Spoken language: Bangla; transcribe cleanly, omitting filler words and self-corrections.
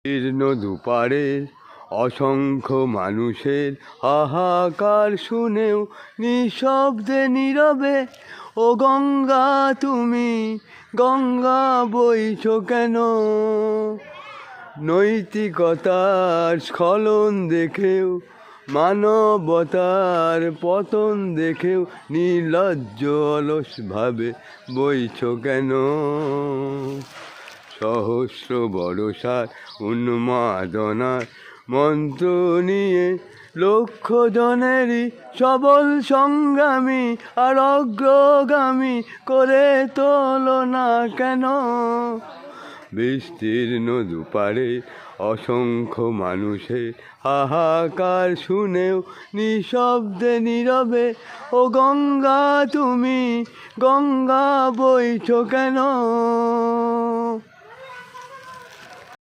জীর্ণ দুপারে অসংখ্য মানুষের হাহাকার শুনেও নিঃশব্দে নীরবে ও গঙ্গা তুমি গঙ্গা বইছো কেন? নৈতিকতার স্খলন দেখেও মানবতার পতন দেখেও নির্লজ্জ অলসভাবে বইছো কেন? সহস্র বড়সার উন্মাদনার মন্ত্র নিয়ে লক্ষ জনেরই সবল সংগ্রামী আর অগ্রগামী করে তোলো না কেন? বিস্তীর্ণ দুপারে অসংখ্য মানুষের হাহাকার শুনেও নিঃশব্দে নীরবে ও গঙ্গা তুমি গঙ্গা বইছো কেন?